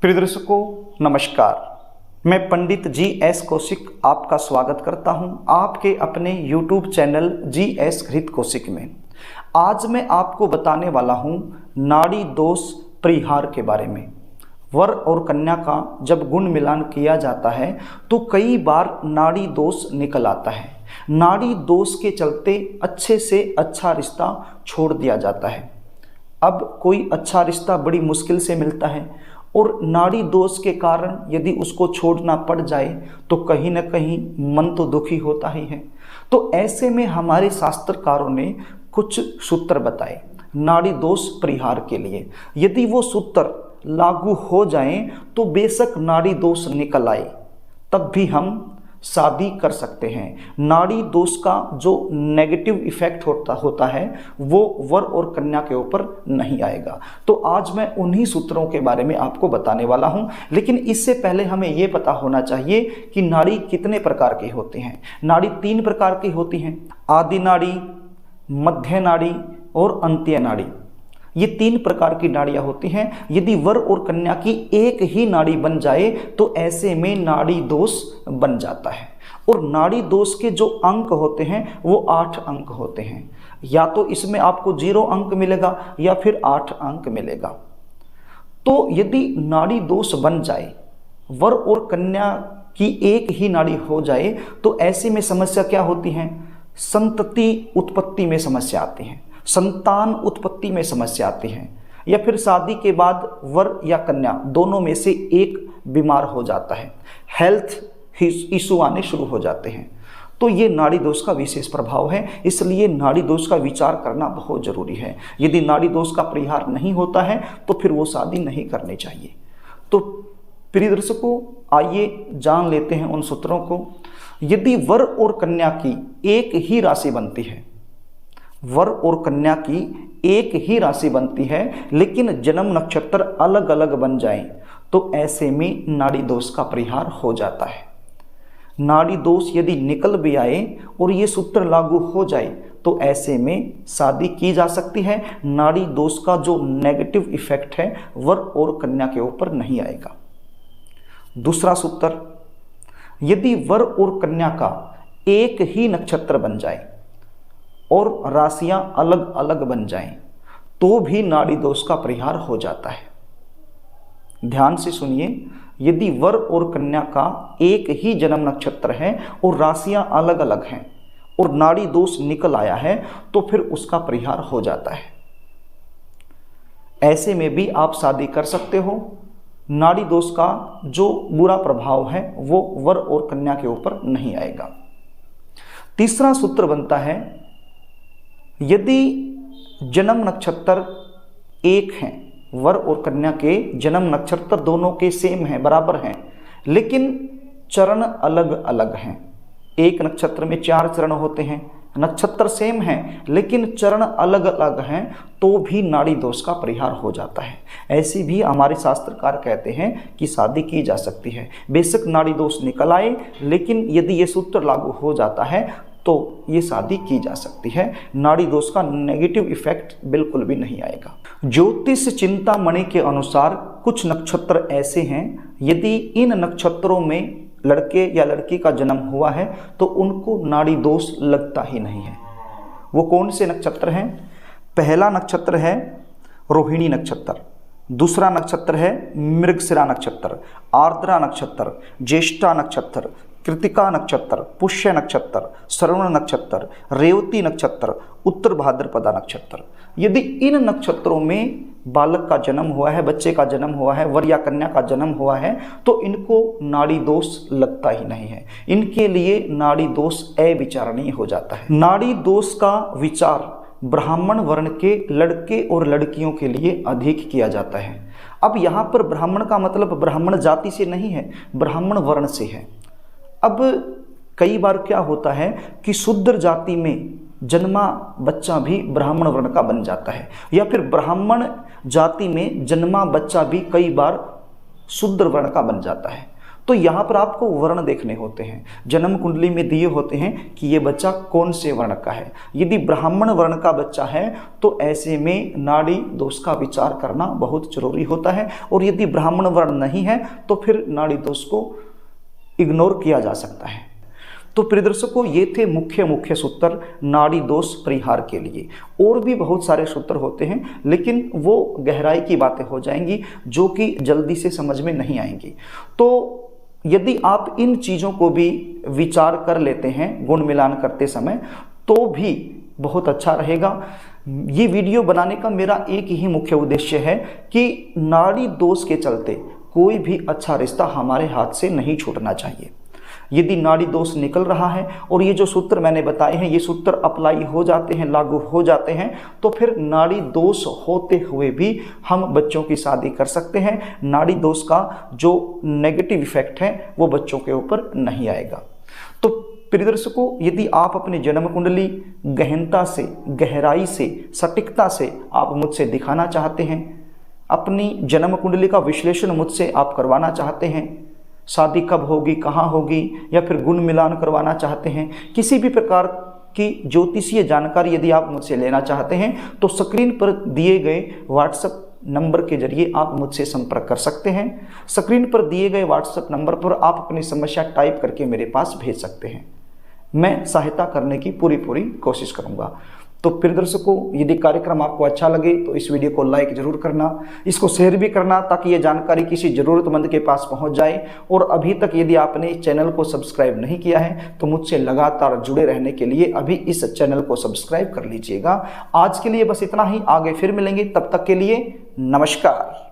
प्रिय दर्शकों नमस्कार। मैं पंडित जी.एस. कौशिक आपका स्वागत करता हूं आपके अपने YouTube चैनल जी.एस. घृत कौशिक में। आज मैं आपको बताने वाला हूं नाड़ी दोष परिहार के बारे में। वर और कन्या का जब गुण मिलान किया जाता है तो कई बार नाड़ी दोष निकल आता है। नाड़ी दोष के चलते अच्छे से अच्छा रिश्ता छोड़ दिया जाता है। अब कोई अच्छा रिश्ता बड़ी मुश्किल से मिलता है और नाड़ी दोष के कारण यदि उसको छोड़ना पड़ जाए तो कहीं ना कहीं मन तो दुखी होता ही है। तो ऐसे में हमारे शास्त्रकारों ने कुछ सूत्र बताए नाड़ी दोष परिहार के लिए। यदि वो सूत्र लागू हो जाएं तो बेशक नाड़ी दोष निकल आए तब भी हम शादी कर सकते हैं। नाड़ी दोष का जो नेगेटिव इफेक्ट होता है वो वर और कन्या के ऊपर नहीं आएगा। तो आज मैं उन्हीं सूत्रों के बारे में आपको बताने वाला हूं, लेकिन इससे पहले हमें ये पता होना चाहिए कि नाड़ी कितने प्रकार की होती हैं। नाड़ी 3 प्रकार की होती हैं, आदि नाड़ी, मध्य नाड़ी और अंत्य नाड़ी। ये 3 प्रकार की नाड़ियां होती हैं। यदि वर और कन्या की एक ही नाड़ी बन जाए तो ऐसे में नाड़ी दोष बन जाता है। और नाड़ी दोष के जो अंक होते हैं वो 8 अंक होते हैं। या तो इसमें आपको 0 अंक मिलेगा या फिर 8 अंक मिलेगा। तो यदि नाड़ी दोष बन जाए, वर और कन्या की एक ही नाड़ी हो जाए तो ऐसे में समस्या क्या होती है? संतति उत्पत्ति में समस्या आती है, संतान उत्पत्ति में समस्या आती है, या फिर शादी के बाद वर या कन्या दोनों में से एक बीमार हो जाता है, हेल्थ इशू आने शुरू हो जाते हैं। तो ये नाड़ी दोष का विशेष प्रभाव है, इसलिए नाड़ी दोष का विचार करना बहुत जरूरी है। यदि नाड़ी दोष का परिहार नहीं होता है तो फिर वो शादी नहीं करनी चाहिए। तो प्रिय दर्शकों आइए जान लेते हैं उन सूत्रों को। यदि वर और कन्या की एक ही राशि बनती है, वर और कन्या की एक ही राशि बनती है लेकिन जन्म नक्षत्र अलग अलग बन जाएं तो ऐसे में नाड़ी दोष का परिहार हो जाता है। नाड़ी दोष यदि निकल भी आए और ये सूत्र लागू हो जाए तो ऐसे में शादी की जा सकती है। नाड़ी दोष का जो नेगेटिव इफेक्ट है वर और कन्या के ऊपर नहीं आएगा। दूसरा सूत्र, यदि वर और कन्या का एक ही नक्षत्र बन जाए और राशियां अलग अलग बन जाएं तो भी नाड़ी दोष का परिहार हो जाता है। ध्यान से सुनिए, यदि वर और कन्या का एक ही जन्म नक्षत्र है और राशियां अलग अलग हैं और नाड़ी दोष निकल आया है तो फिर उसका परिहार हो जाता है। ऐसे में भी आप शादी कर सकते हो। नाड़ी दोष का जो बुरा प्रभाव है वो वर और कन्या के ऊपर नहीं आएगा। तीसरा सूत्र बनता है, यदि जन्म नक्षत्र एक हैं, वर और कन्या के जन्म नक्षत्र दोनों के सेम हैं, बराबर हैं, लेकिन चरण अलग अलग हैं। एक नक्षत्र में 4 चरण होते हैं, नक्षत्र सेम हैं लेकिन चरण अलग अलग हैं तो भी नाड़ी दोष का परिहार हो जाता है। ऐसे भी हमारे शास्त्रकार कहते हैं कि शादी की जा सकती है। बेशक नाड़ी दोष निकल आए लेकिन यदि ये सूत्र लागू हो जाता है तो ये शादी की जा सकती है। नाड़ी दोष का नेगेटिव इफेक्ट बिल्कुल भी नहीं आएगा। ज्योतिष चिंतामणि के अनुसार कुछ नक्षत्र ऐसे हैं, यदि इन नक्षत्रों में लड़के या लड़की का जन्म हुआ है तो उनको नाड़ी दोष लगता ही नहीं है। वो कौन से नक्षत्र हैं? पहला नक्षत्र है रोहिणी नक्षत्र, दूसरा नक्षत्र है मृगशिरा नक्षत्र, आर्द्रा नक्षत्र, ज्येष्ठा नक्षत्र, कृतिका नक्षत्र, पुष्य नक्षत्र, श्रवण नक्षत्र, रेवती नक्षत्र, उत्तर भाद्रपदा नक्षत्र। यदि इन नक्षत्रों में बालक का जन्म हुआ है, बच्चे का जन्म हुआ है, वर या कन्या का जन्म हुआ है तो इनको नाड़ी दोष लगता ही नहीं है। इनके लिए नाड़ी दोष अविचारणीय हो जाता है। नाड़ी दोष का विचार ब्राह्मण वर्ण के लड़के और लड़कियों के लिए अधिक किया जाता है। अब यहाँ पर ब्राह्मण का मतलब ब्राह्मण जाति से नहीं है, ब्राह्मण वर्ण से है। अब कई बार क्या होता है कि शूद्र जाति में जन्मा बच्चा भी ब्राह्मण वर्ण का बन जाता है, या फिर ब्राह्मण जाति में जन्मा बच्चा भी कई बार शूद्र वर्ण का बन जाता है। तो यहाँ पर आपको वर्ण देखने होते हैं, जन्म कुंडली में दिए होते हैं कि ये बच्चा कौन से वर्ण का है। यदि ब्राह्मण वर्ण का बच्चा है तो ऐसे में नाड़ी दोष का विचार करना बहुत जरूरी होता है, और यदि ब्राह्मण वर्ण नहीं है तो फिर नाड़ी दोष को इग्नोर किया जा सकता है। तो प्रिय दर्शकों, ये थे मुख्य सूत्र नाड़ी दोष परिहार के लिए। और भी बहुत सारे सूत्र होते हैं, लेकिन वो गहराई की बातें हो जाएंगी जो कि जल्दी से समझ में नहीं आएंगी। तो यदि आप इन चीज़ों को भी विचार कर लेते हैं गुण मिलान करते समय तो भी बहुत अच्छा रहेगा। ये वीडियो बनाने का मेरा एक ही मुख्य उद्देश्य है कि नाड़ी दोष के चलते कोई भी अच्छा रिश्ता हमारे हाथ से नहीं छूटना चाहिए। यदि नाड़ी दोष निकल रहा है और ये जो सूत्र मैंने बताए हैं ये सूत्र अप्लाई हो जाते हैं, लागू हो जाते हैं, तो फिर नाड़ी दोष होते हुए भी हम बच्चों की शादी कर सकते हैं। नाड़ी दोष का जो नेगेटिव इफेक्ट है वो बच्चों के ऊपर नहीं आएगा। तो प्रिय दर्शकों, यदि आप अपनी जन्म कुंडली गहनता से, गहराई से, सटीकता से आप मुझसे दिखाना चाहते हैं, अपनी जन्म कुंडली का विश्लेषण मुझसे आप करवाना चाहते हैं, शादी कब होगी, कहाँ होगी, या फिर गुण मिलान करवाना चाहते हैं, किसी भी प्रकार की ज्योतिषीय जानकारी यदि आप मुझसे लेना चाहते हैं तो स्क्रीन पर दिए गए व्हाट्सएप नंबर के जरिए आप मुझसे संपर्क कर सकते हैं। स्क्रीन पर दिए गए व्हाट्सएप नंबर पर आप अपनी समस्या टाइप करके मेरे पास भेज सकते हैं। मैं सहायता करने की पूरी कोशिश करूंगा। तो प्रिय दर्शकों, यदि कार्यक्रम आपको अच्छा लगे तो इस वीडियो को लाइक जरूर करना, इसको शेयर भी करना ताकि ये जानकारी किसी ज़रूरतमंद के पास पहुंच जाए। और अभी तक यदि आपने इस चैनल को सब्सक्राइब नहीं किया है तो मुझसे लगातार जुड़े रहने के लिए अभी इस चैनल को सब्सक्राइब कर लीजिएगा। आज के लिए बस इतना ही, आगे फिर मिलेंगे, तब तक के लिए नमस्कार।